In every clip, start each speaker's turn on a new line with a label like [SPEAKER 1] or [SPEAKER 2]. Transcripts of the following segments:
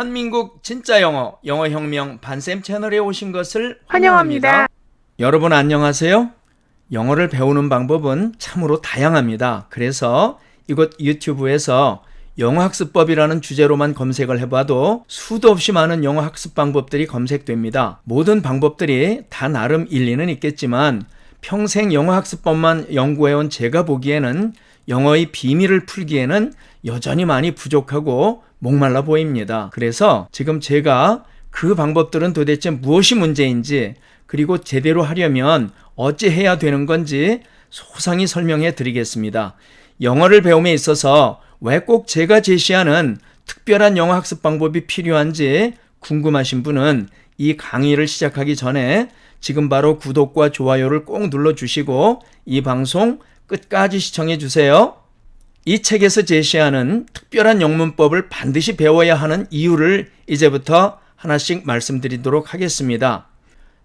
[SPEAKER 1] 대한민국 진짜 영어, 영어혁명 반쌤 채널에 오신 것을
[SPEAKER 2] 환영합니다.
[SPEAKER 1] 여러분 안녕하세요. 영어를 배우는 방법은 참으로 다양합니다. 그래서 이곳 유튜브에서 영어학습법이라는 주제로만 검색을 해봐도 수도 없이 많은 영어학습 방법들이 검색됩니다. 모든 방법들이 다 나름 일리는 있겠지만 평생 영어학습법만 연구해온 제가 보기에는 영어의 비밀을 풀기에는 여전히 많이 부족하고 목말라 보입니다. 그래서 지금 제가 그 방법들은 도대체 무엇이 문제인지, 그리고 제대로 하려면 어찌 해야 되는 건지 소상히 설명해 드리겠습니다. 영어를 배움에 있어서 왜 꼭 제가 제시하는 특별한 영어 학습 방법이 필요한지 궁금하신 분은 이 강의를 시작하기 전에 지금 바로 구독과 좋아요를 꼭 눌러주시고 이 방송 끝까지 시청해 주세요. 이 책에서 제시하는 특별한 영문법을 반드시 배워야 하는 이유를 이제부터 하나씩 말씀드리도록 하겠습니다.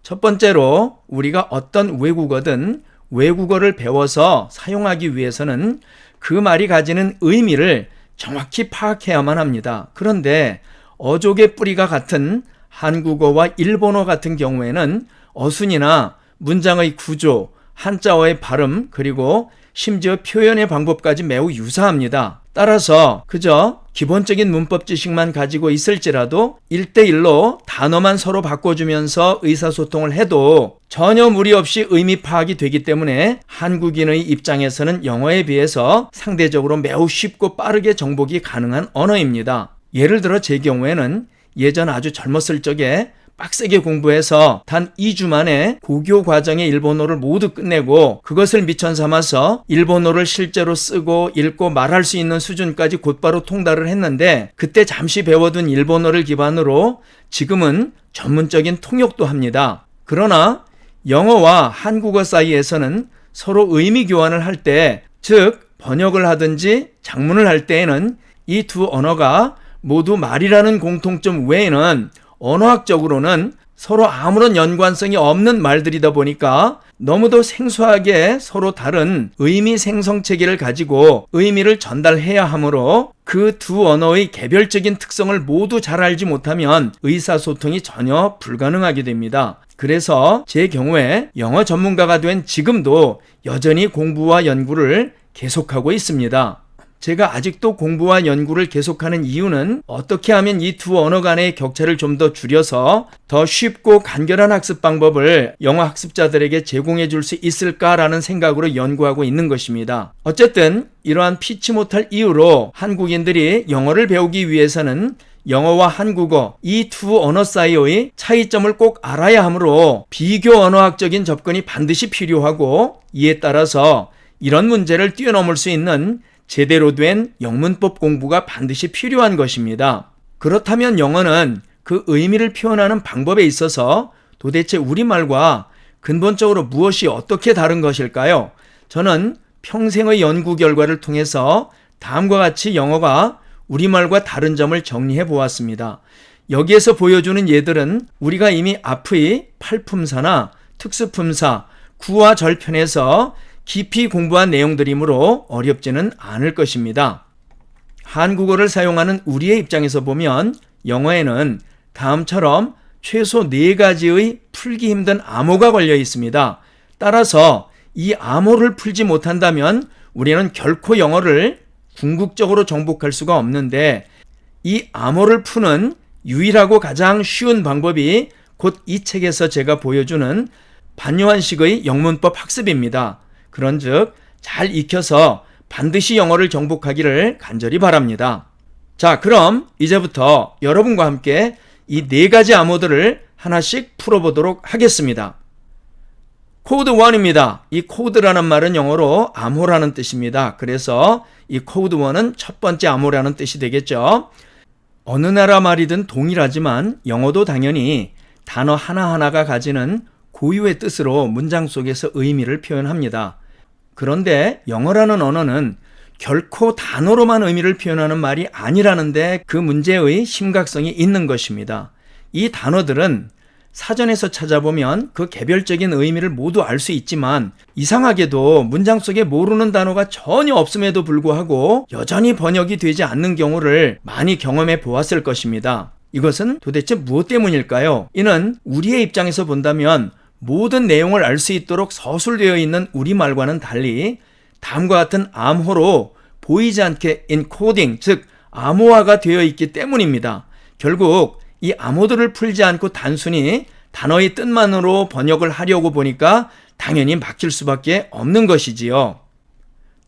[SPEAKER 1] 첫 번째로 우리가 어떤 외국어든 외국어를 배워서 사용하기 위해서는 그 말이 가지는 의미를 정확히 파악해야만 합니다. 그런데 어족의 뿌리가 같은 한국어와 일본어 같은 경우에는 어순이나 문장의 구조, 한자어의 발음, 그리고 심지어 표현의 방법까지 매우 유사합니다. 따라서 그저 기본적인 문법 지식만 가지고 있을지라도 1대1로 단어만 서로 바꿔주면서 의사소통을 해도 전혀 무리 없이 의미 파악이 되기 때문에 한국인의 입장에서는 영어에 비해서 상대적으로 매우 쉽고 빠르게 정복이 가능한 언어입니다. 예를 들어 제 경우에는 예전 아주 젊었을 적에 빡세게 공부해서 단 2주 만에 고교 과정의 일본어를 모두 끝내고 그것을 미천 삼아서 일본어를 실제로 쓰고 읽고 말할 수 있는 수준까지 곧바로 통달을 했는데, 그때 잠시 배워둔 일본어를 기반으로 지금은 전문적인 통역도 합니다. 그러나 영어와 한국어 사이에서는 서로 의미 교환을 할 때, 즉 번역을 하든지 작문을 할 때에는 이 두 언어가 모두 말이라는 공통점 외에는 언어학적으로는 서로 아무런 연관성이 없는 말들이다 보니까 너무도 생소하게 서로 다른 의미 생성 체계를 가지고 의미를 전달해야 하므로 그 두 언어의 개별적인 특성을 모두 잘 알지 못하면 의사소통이 전혀 불가능하게 됩니다. 그래서 제 경우에 영어 전문가가 된 지금도 여전히 공부와 연구를 계속하고 있습니다. 제가 아직도 공부와 연구를 계속하는 이유는 어떻게 하면 이 두 언어 간의 격차를 좀 더 줄여서 더 쉽고 간결한 학습 방법을 영어 학습자들에게 제공해 줄 수 있을까라는 생각으로 연구하고 있는 것입니다. 어쨌든 이러한 피치 못할 이유로 한국인들이 영어를 배우기 위해서는 영어와 한국어 이 두 언어 사이의 차이점을 꼭 알아야 하므로 비교 언어학적인 접근이 반드시 필요하고, 이에 따라서 이런 문제를 뛰어넘을 수 있는 제대로 된 영문법 공부가 반드시 필요한 것입니다. 그렇다면 영어는 그 의미를 표현하는 방법에 있어서 도대체 우리말과 근본적으로 무엇이 어떻게 다른 것일까요? 저는 평생의 연구 결과를 통해서 다음과 같이 영어가 우리말과 다른 점을 정리해 보았습니다. 여기에서 보여주는 예들은 우리가 이미 앞의 팔품사나 특수품사, 구와 절편에서 깊이 공부한 내용들이므로 어렵지는 않을 것입니다. 한국어를 사용하는 우리의 입장에서 보면 영어에는 다음처럼 최소 4가지의 풀기 힘든 암호가 걸려 있습니다. 따라서 이 암호를 풀지 못한다면 우리는 결코 영어를 궁극적으로 정복할 수가 없는데, 이 암호를 푸는 유일하고 가장 쉬운 방법이 곧 이 책에서 제가 보여주는 반요한식의 영문법 학습입니다. 그런즉 잘 익혀서 반드시 영어를 정복하기를 간절히 바랍니다. 자, 그럼 이제부터 여러분과 함께 이 4가지 암호들을 하나씩 풀어보도록 하겠습니다. 코드 1입니다. 이 코드라는 말은 영어로 암호라는 뜻입니다. 그래서 이 코드 1은 첫 번째 암호라는 뜻이 되겠죠. 어느 나라 말이든 동일하지만 영어도 당연히 단어 하나하나가 가지는 고유의 뜻으로 문장 속에서 의미를 표현합니다. 그런데 영어라는 언어는 결코 단어로만 의미를 표현하는 말이 아니라는데 그 문제의 심각성이 있는 것입니다. 이 단어들은 사전에서 찾아보면 그 개별적인 의미를 모두 알 수 있지만 이상하게도 문장 속에 모르는 단어가 전혀 없음에도 불구하고 여전히 번역이 되지 않는 경우를 많이 경험해 보았을 것입니다. 이것은 도대체 무엇 때문일까요? 이는 우리의 입장에서 본다면 모든 내용을 알 수 있도록 서술되어 있는 우리말과는 달리 다음과 같은 암호로 보이지 않게 인코딩, 즉 암호화가 되어 있기 때문입니다. 결국 이 암호들을 풀지 않고 단순히 단어의 뜻만으로 번역을 하려고 보니까 당연히 막힐 수밖에 없는 것이지요.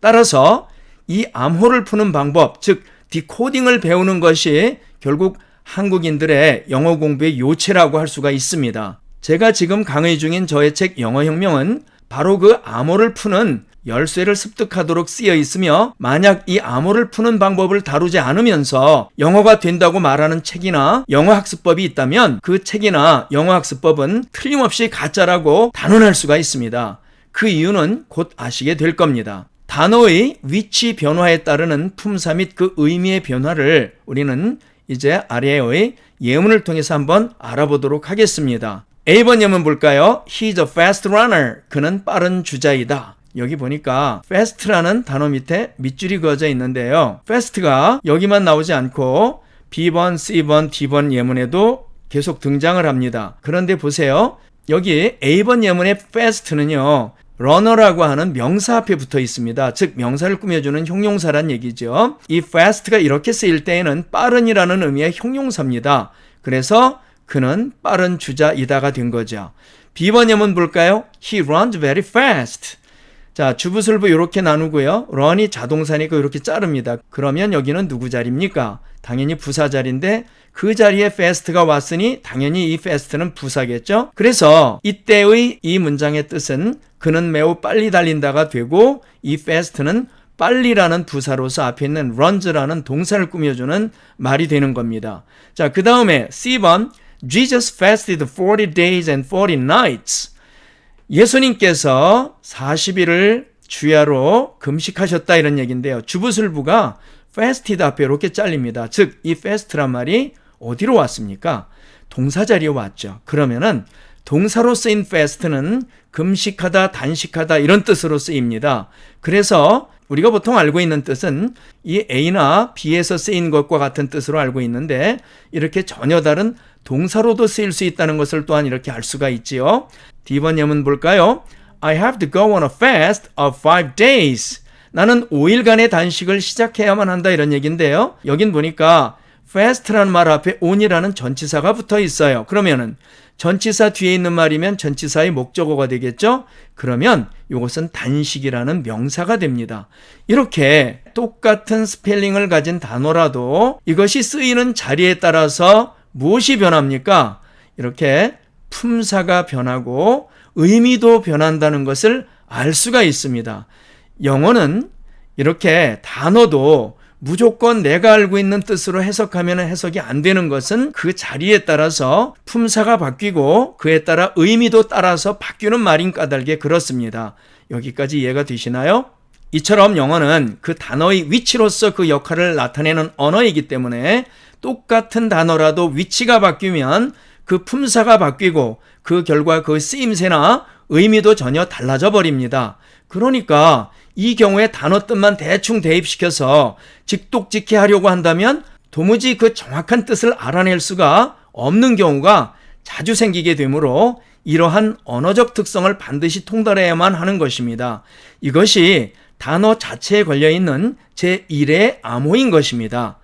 [SPEAKER 1] 따라서 이 암호를 푸는 방법, 즉 디코딩을 배우는 것이 결국 한국인들의 영어 공부의 요체라고 할 수가 있습니다. 제가 지금 강의 중인 저의 책 영어혁명은 바로 그 암호를 푸는 열쇠를 습득하도록 쓰여 있으며, 만약 이 암호를 푸는 방법을 다루지 않으면서 영어가 된다고 말하는 책이나 영어학습법이 있다면 그 책이나 영어학습법은 틀림없이 가짜라고 단언할 수가 있습니다. 그 이유는 곧 아시게 될 겁니다. 단어의 위치 변화에 따르는 품사 및 그 의미의 변화를 우리는 이제 아래의 예문을 통해서 한번 알아보도록 하겠습니다. A번 예문 볼까요? He's a fast runner. 그는 빠른 주자이다. 여기 보니까 fast라는 단어 밑에 밑줄이 그어져 있는데요. fast가 여기만 나오지 않고 B번, C번, D번 예문에도 계속 등장을 합니다. 그런데 보세요. 여기 A번 예문의 fast는요, runner라고 하는 명사 앞에 붙어 있습니다. 즉 명사를 꾸며주는 형용사란 얘기죠. 이 fast가 이렇게 쓰일 때에는 빠른이라는 의미의 형용사입니다. 그래서 그는 빠른 주자이다가 된 거죠. B번 예문 볼까요? He runs very fast. 자, 주부설부 이렇게 나누고요. run이 자동사니까 이렇게 자릅니다. 그러면 여기는 누구 자리입니까? 당연히 부사 자리인데 그 자리에 fast가 왔으니 당연히 이 fast는 부사겠죠? 그래서 이때의 이 문장의 뜻은 그는 매우 빨리 달린다가 되고, 이 fast는 빨리라는 부사로서 앞에 있는 runs라는 동사를 꾸며주는 말이 되는 겁니다. 자, 그 다음에 C번 Jesus fasted 40 days and 40 nights. 예수님께서 40일을 주야로 금식하셨다 이런 얘기인데요. 주부술부가 fasted 앞에 이렇게 잘립니다. 즉 이 fast란 말이 어디로 왔습니까? 동사 자리에 왔죠. 그러면은 동사로 쓰인 fast는 금식하다, 단식하다 이런 뜻으로 쓰입니다. 그래서 우리가 보통 알고 있는 뜻은 이 A나 B에서 쓰인 것과 같은 뜻으로 알고 있는데, 이렇게 전혀 다른 동사로도 쓰일 수 있다는 것을 또한 이렇게 알 수가 있지요. D번 예문 볼까요? I have to go on a fast of 5 days. 나는 5일간의 단식을 시작해야만 한다 이런 얘기인데요. 여긴 보니까 fast라는 말 앞에 on이라는 전치사가 붙어 있어요. 그러면은 전치사 뒤에 있는 말이면 전치사의 목적어가 되겠죠? 그러면 이것은 단식이라는 명사가 됩니다. 이렇게 똑같은 스펠링을 가진 단어라도 이것이 쓰이는 자리에 따라서 무엇이 변합니까? 이렇게 품사가 변하고 의미도 변한다는 것을 알 수가 있습니다. 영어는 이렇게 단어도 무조건 내가 알고 있는 뜻으로 해석하면 해석이 안 되는 것은 그 자리에 따라서 품사가 바뀌고 그에 따라 의미도 따라서 바뀌는 말인 까닭에 그렇습니다. 여기까지 이해가 되시나요? 이처럼 영어는 그 단어의 위치로서 그 역할을 나타내는 언어이기 때문에 똑같은 단어라도 위치가 바뀌면 그 품사가 바뀌고 그 결과 그 쓰임새나 의미도 전혀 달라져 버립니다. 그러니까 이 경우에 단어 뜻만 대충 대입시켜서 직독직해 하려고 한다면 도무지 그 정확한 뜻을 알아낼 수가 없는 경우가 자주 생기게 되므로 이러한 언어적 특성을 반드시 통달해야만 하는 것입니다. 이것이 단어 자체에 걸려있는 제1의 암호인 것입니다.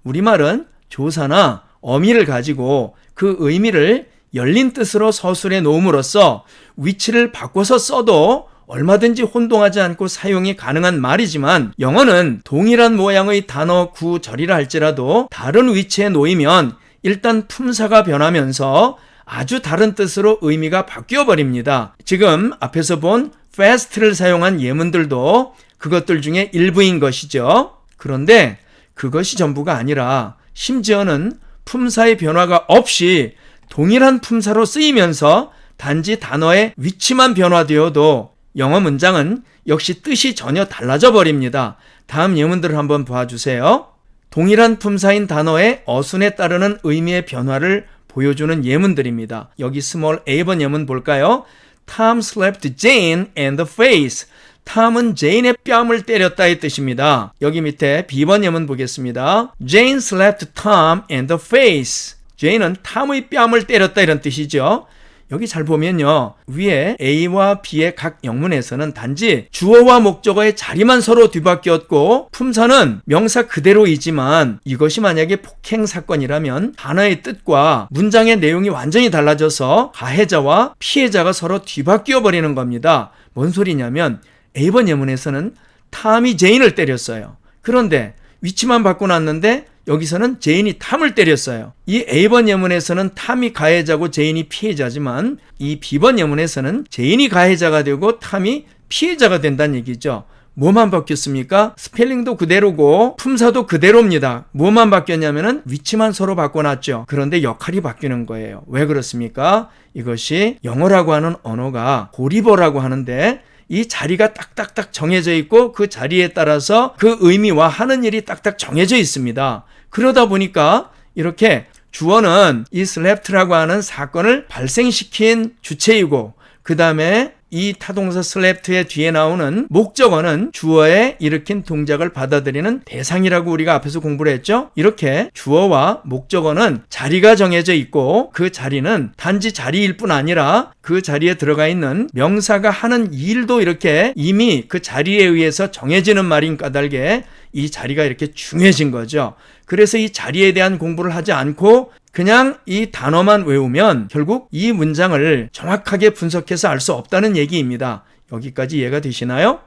[SPEAKER 1] 우리말은 조사나 어미를 가지고 그 의미를 열린 뜻으로 서술해 놓음으로써 위치를 바꿔서 써도 얼마든지 혼동하지 않고 사용이 가능한 말이지만, 영어는 동일한 모양의 단어 구절이라 할지라도 다른 위치에 놓이면 일단 품사가 변하면서 아주 다른 뜻으로 의미가 바뀌어 버립니다. 지금 앞에서 본 fast를 사용한 예문들도 그것들 중에 일부인 것이죠. 그런데 그것이 전부가 아니라 심지어는 품사의 변화가 없이 동일한 품사로 쓰이면서 단지 단어의 위치만 변화되어도 영어 문장은 역시 뜻이 전혀 달라져 버립니다. 다음 예문들을 한번 봐주세요. 동일한 품사인 단어의 어순에 따르는 의미의 변화를 보여주는 예문들입니다. 여기 스몰 A번 예문 볼까요? Tom slapped Jane in the face. 탐은 제인의 뺨을 때렸다의 뜻입니다. 여기 밑에 B번 예문 보겠습니다. Jane slapped Tom in the face. 제인은 탐의 뺨을 때렸다 이런 뜻이죠. 여기 잘 보면요. 위에 A와 B의 각 영문에서는 단지 주어와 목적어의 자리만 서로 뒤바뀌었고 품사는 명사 그대로이지만 이것이 만약에 폭행 사건이라면 단어의 뜻과 문장의 내용이 완전히 달라져서 가해자와 피해자가 서로 뒤바뀌어 버리는 겁니다. 뭔 소리냐면 A번 예문에서는 탐이 제인을 때렸어요. 그런데 위치만 바꿔놨는데 여기서는 제인이 탐을 때렸어요. 이 A번 예문에서는 탐이 가해자고 제인이 피해자지만 이 B번 예문에서는 제인이 가해자가 되고 탐이 피해자가 된다는 얘기죠. 뭐만 바뀌었습니까? 스펠링도 그대로고 품사도 그대로입니다. 뭐만 바뀌었냐면은 위치만 서로 바꿔놨죠. 그런데 역할이 바뀌는 거예요. 왜 그렇습니까? 이것이 영어라고 하는 언어가 고리버라고 하는데 이 자리가 딱딱딱 정해져 있고 그 자리에 따라서 그 의미와 하는 일이 딱딱 정해져 있습니다. 그러다 보니까 이렇게 주어는 이 슬랩트라고 하는 사건을 발생시킨 주체이고 그 다음에 이 타동사 슬랩트의 뒤에 나오는 목적어는 주어에 일으킨 동작을 받아들이는 대상이라고 우리가 앞에서 공부를 했죠. 이렇게 주어와 목적어는 자리가 정해져 있고 그 자리는 단지 자리일 뿐 아니라 그 자리에 들어가 있는 명사가 하는 일도 이렇게 이미 그 자리에 의해서 정해지는 말인 까닭에 이 자리가 이렇게 중요해진 거죠. 그래서 이 자리에 대한 공부를 하지 않고 그냥 이 단어만 외우면 결국 이 문장을 정확하게 분석해서 알 수 없다는 얘기입니다. 여기까지 이해가 되시나요?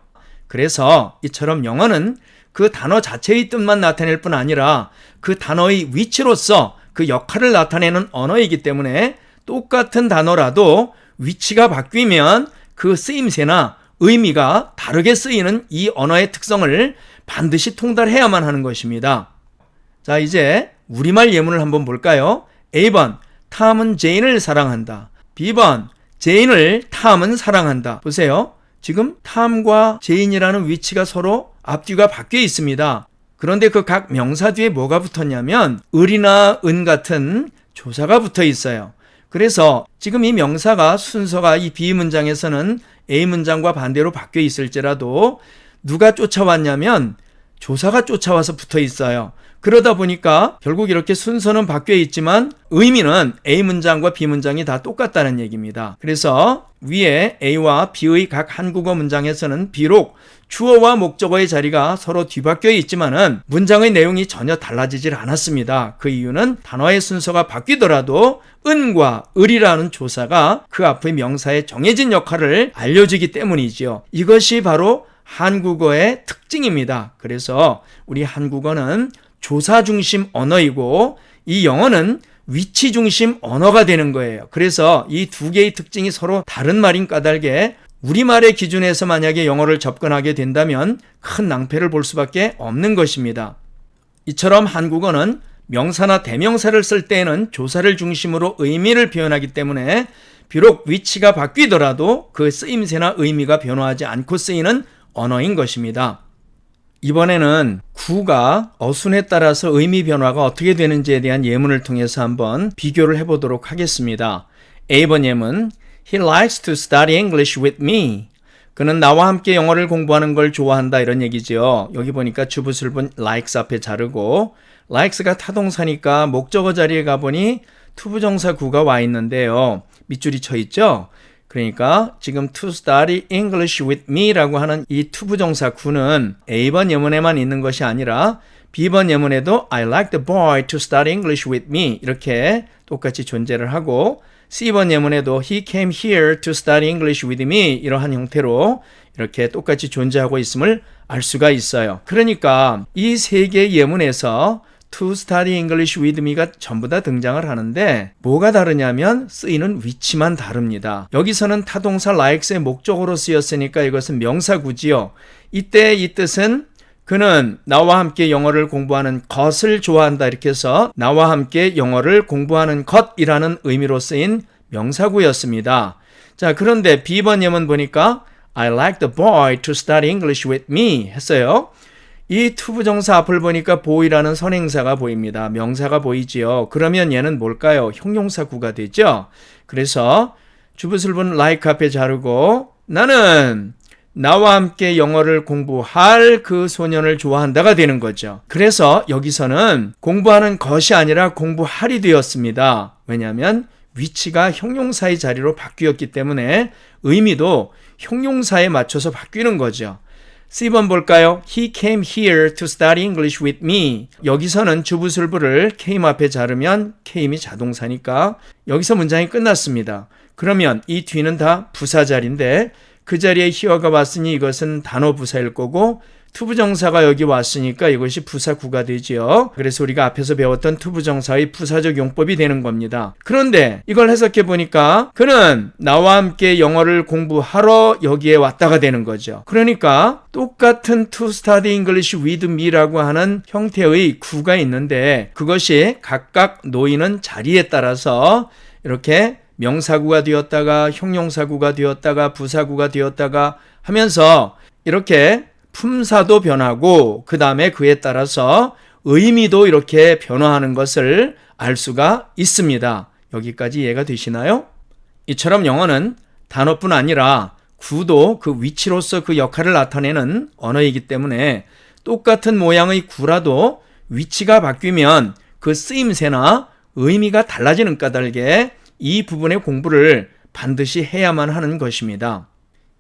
[SPEAKER 1] 그래서 이처럼 영어는 그 단어 자체의 뜻만 나타낼 뿐 아니라 그 단어의 위치로서 그 역할을 나타내는 언어이기 때문에 똑같은 단어라도 위치가 바뀌면 그 쓰임새나 의미가 다르게 쓰이는 이 언어의 특성을 반드시 통달해야만 하는 것입니다. 자, 이제 우리말 예문을 한번 볼까요? A번, 탐은 제인을 사랑한다. B번, 제인을 탐은 사랑한다. 보세요. 지금 탐과 제인이라는 위치가 서로 앞뒤가 바뀌어 있습니다. 그런데 그 각 명사 뒤에 뭐가 붙었냐면 을이나 은 같은 조사가 붙어 있어요. 그래서 지금 이 명사가 순서가 이 B 문장에서는 A 문장과 반대로 바뀌어 있을지라도 누가 쫓아왔냐면 조사가 쫓아와서 붙어 있어요. 그러다 보니까 결국 이렇게 순서는 바뀌어 있지만 의미는 A 문장과 B 문장이 다 똑같다는 얘기입니다. 그래서 위에 A와 B의 각 한국어 문장에서는 비록 주어와 목적어의 자리가 서로 뒤바뀌어 있지만은 문장의 내용이 전혀 달라지질 않았습니다. 그 이유는 단어의 순서가 바뀌더라도 은과 을이라는 조사가 그 앞의 명사의 정해진 역할을 알려주기 때문이지요. 이것이 바로 한국어의 특징입니다. 그래서 우리 한국어는 조사 중심 언어이고 이 영어는 위치 중심 언어가 되는 거예요. 그래서 이 두 개의 특징이 서로 다른 말인 까닭에 우리말의 기준에서 만약에 영어를 접근하게 된다면 큰 낭패를 볼 수밖에 없는 것입니다. 이처럼 한국어는 명사나 대명사를 쓸 때에는 조사를 중심으로 의미를 표현하기 때문에 비록 위치가 바뀌더라도 그 쓰임새나 의미가 변화하지 않고 쓰이는 언어인 것입니다. 이번에는 구가 어순에 따라서 의미 변화가 어떻게 되는지에 대한 예문을 통해서 한번 비교를 해보도록 하겠습니다. A번 예문, He likes to study English with me. 그는 나와 함께 영어를 공부하는 걸 좋아한다 이런 얘기죠. 여기 보니까 주부술분 likes 앞에 자르고 likes가 타동사니까 목적어 자리에 가보니 투부정사 구가 와 있는데요. 밑줄이 쳐 있죠. 그러니까 지금 to study English with me 라고 하는 이 투부정사 구는 A번 예문에만 있는 것이 아니라 B번 예문에도 I like the boy to study English with me 이렇게 똑같이 존재를 하고 C번 예문에도 He came here to study English with me 이러한 형태로 이렇게 똑같이 존재하고 있음을 알 수가 있어요. 그러니까 이 세 개의 예문에서 to study English with me가 전부 다 등장을 하는데 뭐가 다르냐면 쓰이는 위치만 다릅니다. 여기서는 타동사 likes의 목적어로 쓰였으니까 이것은 명사구지요. 이때 이 뜻은 그는 나와 함께 영어를 공부하는 것을 좋아한다 이렇게 해서 나와 함께 영어를 공부하는 것이라는 의미로 쓰인 명사구였습니다. 자, 그런데 B번 예문 보니까 I like the boy to study English with me 했어요. 이 투부정사 앞을 보니까 boy라는 선행사가 보입니다. 명사가 보이지요. 그러면 얘는 뭘까요? 형용사구가 되죠. 그래서 주부술분 like 앞에 자르고 나는 나와 함께 영어를 공부할 그 소년을 좋아한다가 되는 거죠. 그래서 여기서는 공부하는 것이 아니라 공부할이 되었습니다. 왜냐하면 위치가 형용사의 자리로 바뀌었기 때문에 의미도 형용사에 맞춰서 바뀌는 거죠. C번 볼까요? He came here to study English with me. 여기서는 주부술부를 came 앞에 자르면 came이 자동사니까 여기서 문장이 끝났습니다. 그러면 이 뒤는 다 부사자리인데 그 자리에 here가 왔으니 이것은 단어 부사일 거고 투부정사가 여기 왔으니까 이것이 부사구가 되지요. 그래서 우리가 앞에서 배웠던 투부정사의 부사적 용법이 되는 겁니다. 그런데 이걸 해석해 보니까 그는 나와 함께 영어를 공부하러 여기에 왔다가 되는 거죠. 그러니까 똑같은 to study English with me라고 하는 형태의 구가 있는데 그것이 각각 놓이는 자리에 따라서 이렇게 명사구가 되었다가 형용사구가 되었다가 부사구가 되었다가 하면서 이렇게 품사도 변하고 그 다음에 그에 따라서 의미도 이렇게 변화하는 것을 알 수가 있습니다. 여기까지 이해가 되시나요? 이처럼 영어는 단어뿐 아니라 구도 그 위치로서 그 역할을 나타내는 언어이기 때문에 똑같은 모양의 구라도 위치가 바뀌면 그 쓰임새나 의미가 달라지는 까닭에 이 부분의 공부를 반드시 해야만 하는 것입니다.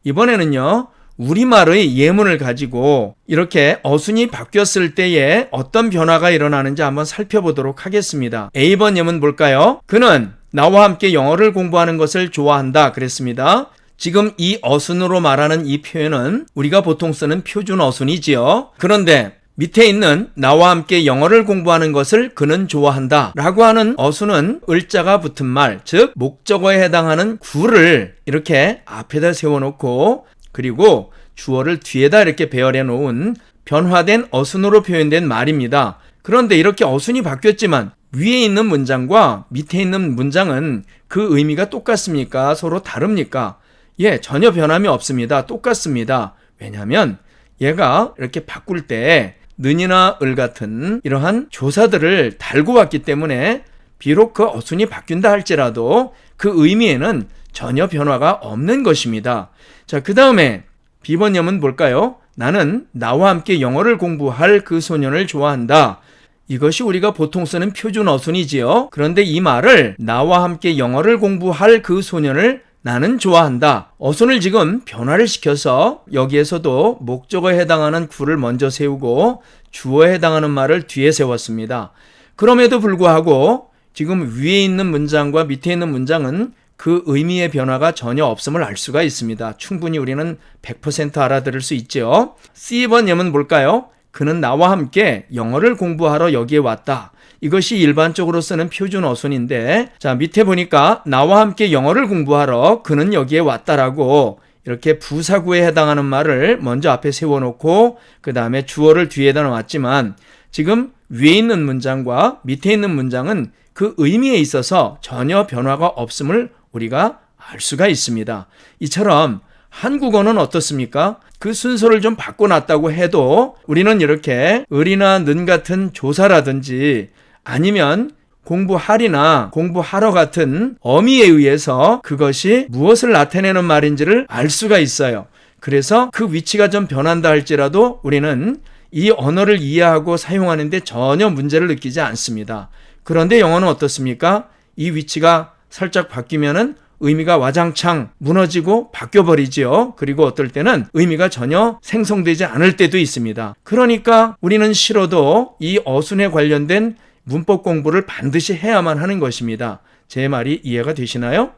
[SPEAKER 1] 이번에는요. 우리말의 예문을 가지고 이렇게 어순이 바뀌었을 때에 어떤 변화가 일어나는지 한번 살펴보도록 하겠습니다. A번 예문 볼까요? 그는 나와 함께 영어를 공부하는 것을 좋아한다 그랬습니다. 지금 이 어순으로 말하는 이 표현은 우리가 보통 쓰는 표준 어순이지요. 그런데 밑에 있는 나와 함께 영어를 공부하는 것을 그는 좋아한다 라고 하는 어순은 을자가 붙은 말, 즉 목적어에 해당하는 구를 이렇게 앞에다 세워놓고 그리고 주어를 뒤에다 이렇게 배열해 놓은 변화된 어순으로 표현된 말입니다. 그런데 이렇게 어순이 바뀌었지만 위에 있는 문장과 밑에 있는 문장은 그 의미가 똑같습니까? 서로 다릅니까? 예, 전혀 변함이 없습니다. 똑같습니다. 왜냐하면 얘가 이렇게 바꿀 때 는이나 을 같은 이러한 조사들을 달고 왔기 때문에 비록 그 어순이 바뀐다 할지라도 그 의미에는 전혀 변화가 없는 것입니다. 자, 그 다음에 B번 예문 볼까요? 나는 나와 함께 영어를 공부할 그 소년을 좋아한다. 이것이 우리가 보통 쓰는 표준 어순이지요. 그런데 이 말을 나와 함께 영어를 공부할 그 소년을 나는 좋아한다. 어순을 지금 변화를 시켜서 여기에서도 목적어에 해당하는 구를 먼저 세우고 주어에 해당하는 말을 뒤에 세웠습니다. 그럼에도 불구하고 지금 위에 있는 문장과 밑에 있는 문장은 그 의미의 변화가 전혀 없음을 알 수가 있습니다. 충분히 우리는 100% 알아들을 수 있죠. C번 예문 볼까요? 그는 나와 함께 영어를 공부하러 여기에 왔다. 이것이 일반적으로 쓰는 표준 어순인데 자 밑에 보니까 나와 함께 영어를 공부하러 그는 여기에 왔다라고 이렇게 부사구에 해당하는 말을 먼저 앞에 세워놓고 그 다음에 주어를 뒤에다 놨지만 지금 위에 있는 문장과 밑에 있는 문장은 그 의미에 있어서 전혀 변화가 없음을 우리가 알 수가 있습니다. 이처럼 한국어는 어떻습니까? 그 순서를 좀 바꿔놨다고 해도 우리는 이렇게 을이나 는 같은 조사라든지 아니면 공부하리나 공부하러 같은 어미에 의해서 그것이 무엇을 나타내는 말인지를 알 수가 있어요. 그래서 그 위치가 좀 변한다 할지라도 우리는 이 언어를 이해하고 사용하는데 전혀 문제를 느끼지 않습니다. 그런데 영어는 어떻습니까? 이 위치가 살짝 바뀌면은 의미가 와장창 무너지고 바뀌어버리지요. 그리고 어떨 때는 의미가 전혀 생성되지 않을 때도 있습니다. 그러니까 우리는 싫어도 이 어순에 관련된 문법 공부를 반드시 해야만 하는 것입니다. 제 말이 이해가 되시나요?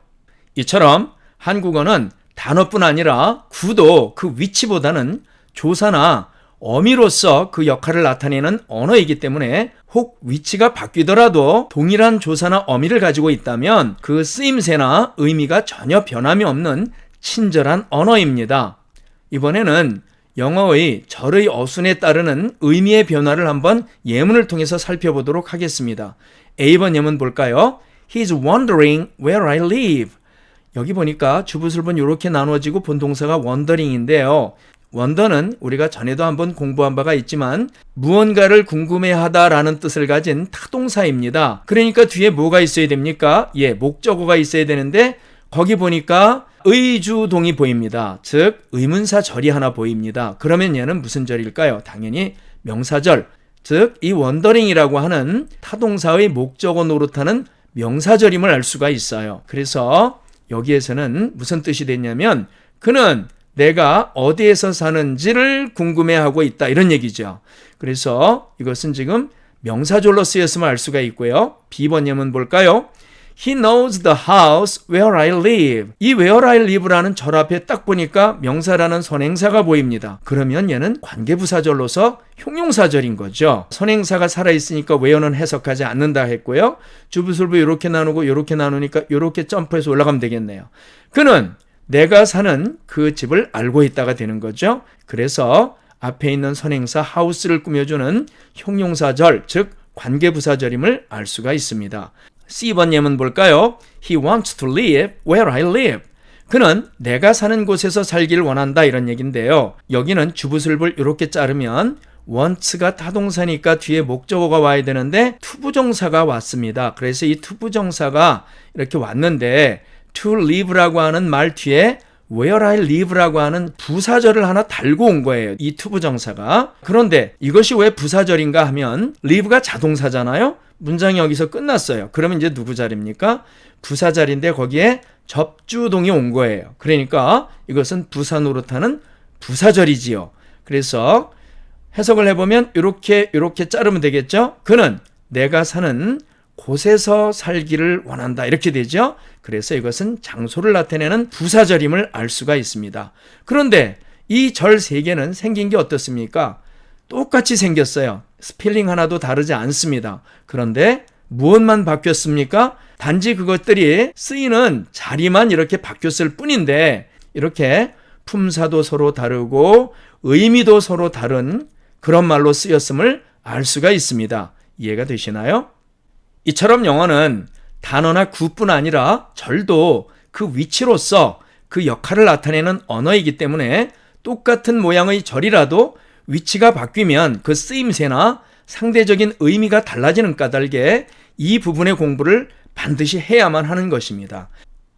[SPEAKER 1] 이처럼 한국어는 단어뿐 아니라 구도 그 위치보다는 조사나 어미로서 그 역할을 나타내는 언어이기 때문에 혹 위치가 바뀌더라도 동일한 조사나 어미를 가지고 있다면 그 쓰임새나 의미가 전혀 변함이 없는 친절한 언어입니다. 이번에는 영어의 절의 어순에 따르는 의미의 변화를 한번 예문을 통해서 살펴보도록 하겠습니다. A번 예문 볼까요? He's wondering where I live. 여기 보니까 주부술분 이렇게 나누어지고 본동사가 wondering인데요. 원더는 우리가 전에도 한번 공부한 바가 있지만 무언가를 궁금해하다라는 뜻을 가진 타동사입니다. 그러니까 뒤에 뭐가 있어야 됩니까? 예, 목적어가 있어야 되는데 거기 보니까 의주동이 보입니다. 즉 의문사 절이 하나 보입니다. 그러면 얘는 무슨 절일까요? 당연히 명사절, 즉 이 원더링이라고 하는 타동사의 목적어 노릇하는 명사절임을 알 수가 있어요. 그래서 여기에서는 무슨 뜻이 됐냐면 그는 내가 어디에서 사는지를 궁금해하고 있다 이런 얘기죠. 그래서 이것은 지금 명사절로 쓰였음을 알 수가 있고요. B번 예문 볼까요? He knows the house where I live. 이 where I live라는 절 앞에 딱 보니까 명사라는 선행사가 보입니다. 그러면 얘는 관계부사절로서 형용사절인 거죠. 선행사가 살아있으니까 where는 해석하지 않는다 했고요. 주부술부 이렇게 나누고 이렇게 나누니까 이렇게 점프해서 올라가면 되겠네요. 그는 내가 사는 그 집을 알고 있다가 되는 거죠. 그래서 앞에 있는 선행사 house를 꾸며주는 형용사절, 즉 관계부사절임을 알 수가 있습니다. C번 예문 볼까요? He wants to live where I live. 그는 내가 사는 곳에서 살길 원한다 이런 얘기인데요. 여기는 주부술부를 이렇게 자르면 wants가 타동사니까 뒤에 목적어가 와야 되는데 투부정사가 왔습니다. 그래서 이 투부정사가 이렇게 왔는데 to live라고 하는 말 뒤에 where I live라고 하는 부사절을 하나 달고 온 거예요. 이 투부정사가. 그런데 이것이 왜 부사절인가 하면 live가 자동사잖아요. 문장이 여기서 끝났어요. 그러면 이제 누구 자리입니까? 부사 자리인데 거기에 접주동이 온 거예요. 그러니까 이것은 부사 노릇하는 부사절이지요. 그래서 해석을 해보면 이렇게 자르면 되겠죠? 그는 내가 사는 곳에서 살기를 원한다. 이렇게 되죠? 그래서 이것은 장소를 나타내는 부사절임을 알 수가 있습니다. 그런데 이 절 세 개는 생긴 게 어떻습니까? 똑같이 생겼어요. 스펠링 하나도 다르지 않습니다. 그런데 무엇만 바뀌었습니까? 단지 그것들이 쓰이는 자리만 이렇게 바뀌었을 뿐인데 이렇게 품사도 서로 다르고 의미도 서로 다른 그런 말로 쓰였음을 알 수가 있습니다. 이해가 되시나요? 이처럼 영어는 단어나 구뿐 아니라 절도 그 위치로서 그 역할을 나타내는 언어이기 때문에 똑같은 모양의 절이라도 위치가 바뀌면 그 쓰임새나 상대적인 의미가 달라지는 까닭에 이 부분의 공부를 반드시 해야만 하는 것입니다.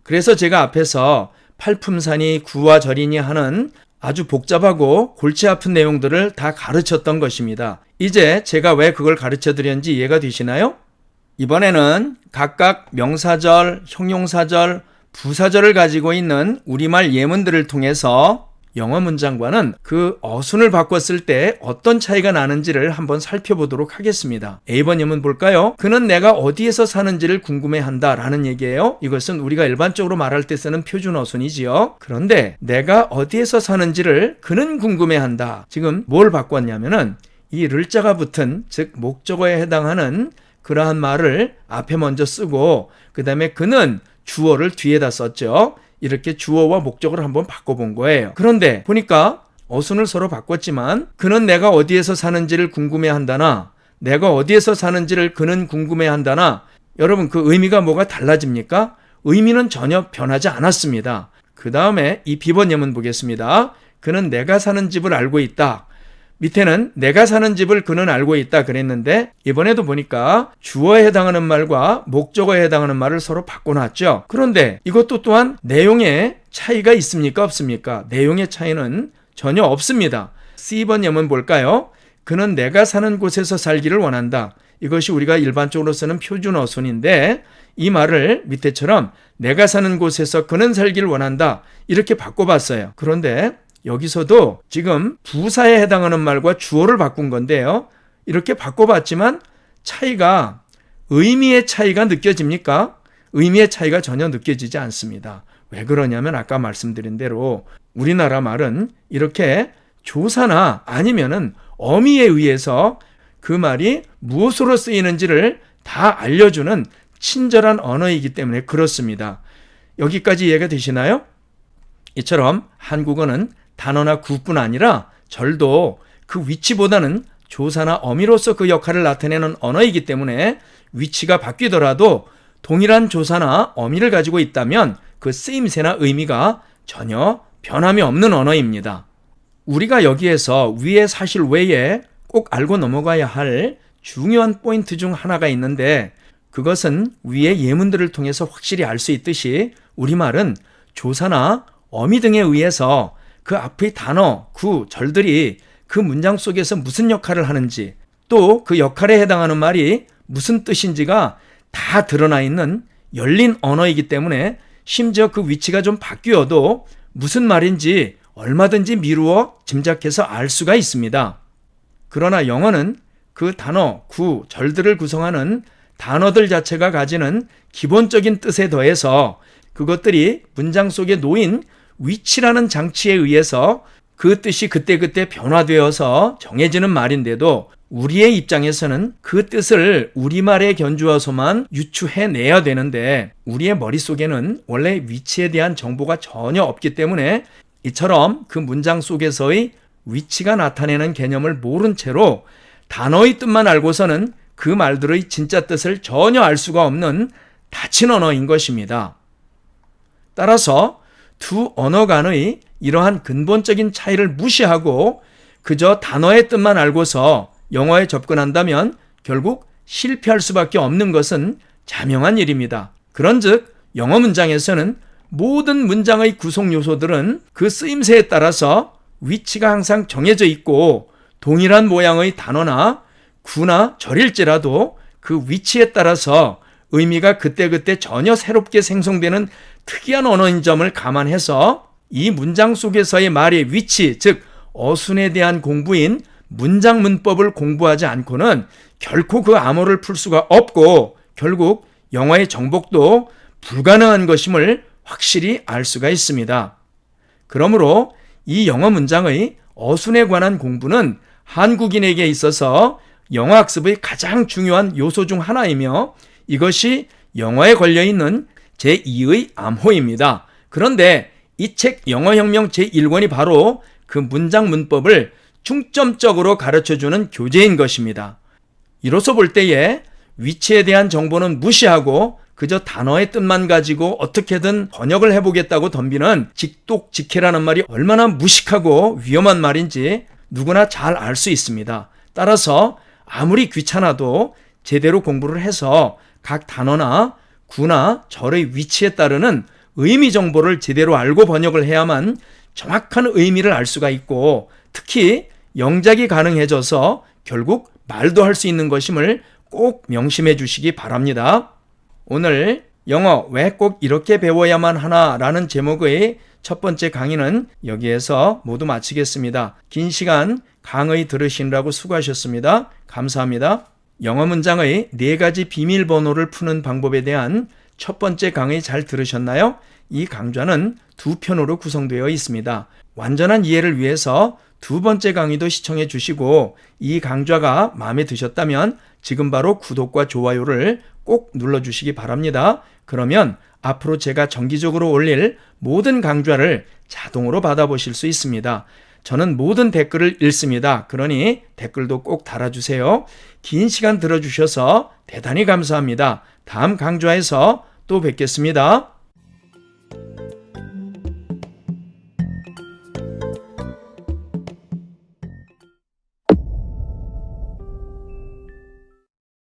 [SPEAKER 1] 그래서 제가 앞에서 팔품사니 구와 절이니 하는 아주 복잡하고 골치 아픈 내용들을 다 가르쳤던 것입니다. 이제 제가 왜 그걸 가르쳐 드렸는지 이해가 되시나요? 이번에는 각각 명사절, 형용사절, 부사절을 가지고 있는 우리말 예문들을 통해서 영어 문장과는 그 어순을 바꿨을 때 어떤 차이가 나는지를 한번 살펴보도록 하겠습니다. A번 예문 볼까요? 그는 내가 어디에서 사는지를 궁금해한다 라는 얘기예요. 이것은 우리가 일반적으로 말할 때 쓰는 표준 어순이지요. 그런데 내가 어디에서 사는지를 그는 궁금해한다. 지금 뭘 바꿨냐면은 이 를자가 붙은 즉 목적어에 해당하는 그러한 말을 앞에 먼저 쓰고 그 다음에 그는 주어를 뒤에다 썼죠. 이렇게 주어와 목적어를 한번 바꿔본 거예요. 그런데 보니까 어순을 서로 바꿨지만 그는 내가 어디에서 사는지를 궁금해한다나 내가 어디에서 사는지를 그는 궁금해한다나 여러분 그 의미가 뭐가 달라집니까? 의미는 전혀 변하지 않았습니다. 그 다음에 이 B번 예문 보겠습니다. 그는 내가 사는 집을 알고 있다. 밑에는 내가 사는 집을 그는 알고 있다 그랬는데 이번에도 보니까 주어에 해당하는 말과 목적어에 해당하는 말을 서로 바꿔놨죠. 그런데 이것도 또한 내용에 차이가 있습니까? 없습니까? 내용의 차이는 전혀 없습니다. C번 예문 볼까요? 그는 내가 사는 곳에서 살기를 원한다. 이것이 우리가 일반적으로 쓰는 표준 어순인데 이 말을 밑에처럼 내가 사는 곳에서 그는 살기를 원한다 이렇게 바꿔봤어요. 그런데 여기서도 지금 부사에 해당하는 말과 주어를 바꾼 건데요. 이렇게 바꿔봤지만 차이가 의미의 차이가 느껴집니까? 의미의 차이가 전혀 느껴지지 않습니다. 왜 그러냐면 아까 말씀드린 대로 우리나라 말은 이렇게 조사나 아니면은 어미에 의해서 그 말이 무엇으로 쓰이는지를 다 알려주는 친절한 언어이기 때문에 그렇습니다. 여기까지 이해가 되시나요? 이처럼 한국어는 단어나 구뿐 아니라 절도 그 위치보다는 조사나 어미로서 그 역할을 나타내는 언어이기 때문에 위치가 바뀌더라도 동일한 조사나 어미를 가지고 있다면 그 쓰임새나 의미가 전혀 변함이 없는 언어입니다. 우리가 여기에서 위의 사실 외에 꼭 알고 넘어가야 할 중요한 포인트 중 하나가 있는데 그것은 위의 예문들을 통해서 확실히 알 수 있듯이 우리말은 조사나 어미 등에 의해서 그 앞의 단어, 구, 절들이 그 문장 속에서 무슨 역할을 하는지, 또 그 역할에 해당하는 말이 무슨 뜻인지가 다 드러나 있는 열린 언어이기 때문에 심지어 그 위치가 좀 바뀌어도 무슨 말인지 얼마든지 미루어 짐작해서 알 수가 있습니다. 그러나 영어는 그 단어, 구, 절들을 구성하는 단어들 자체가 가지는 기본적인 뜻에 더해서 그것들이 문장 속에 놓인 위치라는 장치에 의해서 그 뜻이 그때그때 변화되어서 정해지는 말인데도 우리의 입장에서는 그 뜻을 우리말에 견주어서만 유추해내야 되는데 우리의 머릿속에는 원래 위치에 대한 정보가 전혀 없기 때문에 이처럼 그 문장 속에서의 위치가 나타내는 개념을 모른 채로 단어의 뜻만 알고서는 그 말들의 진짜 뜻을 전혀 알 수가 없는 닫힌 언어인 것입니다. 따라서 두 언어 간의 이러한 근본적인 차이를 무시하고 그저 단어의 뜻만 알고서 영어에 접근한다면 결국 실패할 수밖에 없는 것은 자명한 일입니다. 그런즉 영어 문장에서는 모든 문장의 구성 요소들은 그 쓰임새에 따라서 위치가 항상 정해져 있고 동일한 모양의 단어나 구나 절일지라도 그 위치에 따라서 의미가 그때그때 전혀 새롭게 생성되는 특이한 언어인 점을 감안해서 이 문장 속에서의 말의 위치, 즉 어순에 대한 공부인 문장 문법을 공부하지 않고는 결코 그 암호를 풀 수가 없고 결국 영어의 정복도 불가능한 것임을 확실히 알 수가 있습니다. 그러므로 이 영어 문장의 어순에 관한 공부는 한국인에게 있어서 영어 학습의 가장 중요한 요소 중 하나이며 이것이 영어에 걸려있는 제2의 암호입니다. 그런데 이 책 영어혁명 제1권이 바로 그 문장 문법을 중점적으로 가르쳐주는 교재인 것입니다. 이로써 볼 때에 위치에 대한 정보는 무시하고 그저 단어의 뜻만 가지고 어떻게든 번역을 해보겠다고 덤비는 직독직해라는 말이 얼마나 무식하고 위험한 말인지 누구나 잘 알 수 있습니다. 따라서 아무리 귀찮아도 제대로 공부를 해서 각 단어나 구나 절의 위치에 따르는 의미 정보를 제대로 알고 번역을 해야만 정확한 의미를 알 수가 있고 특히 영작이 가능해져서 결국 말도 할 수 있는 것임을 꼭 명심해 주시기 바랍니다. 오늘 영어 왜 꼭 이렇게 배워야만 하나라는 제목의 첫 번째 강의는 여기에서 모두 마치겠습니다. 긴 시간 강의 들으시느라고 수고하셨습니다. 감사합니다. 영어 문장의 4가지 비밀번호를 푸는 방법에 대한 첫 번째 강의 잘 들으셨나요? 이 강좌는 2편으로 구성되어 있습니다. 완전한 이해를 위해서 두 번째 강의도 시청해 주시고 이 강좌가 마음에 드셨다면 지금 바로 구독과 좋아요를 꼭 눌러주시기 바랍니다. 그러면 앞으로 제가 정기적으로 올릴 모든 강좌를 자동으로 받아보실 수 있습니다. 저는 모든 댓글을 읽습니다. 그러니 댓글도 꼭 달아주세요. 긴 시간 들어주셔서 대단히 감사합니다. 다음 강좌에서 또 뵙겠습니다.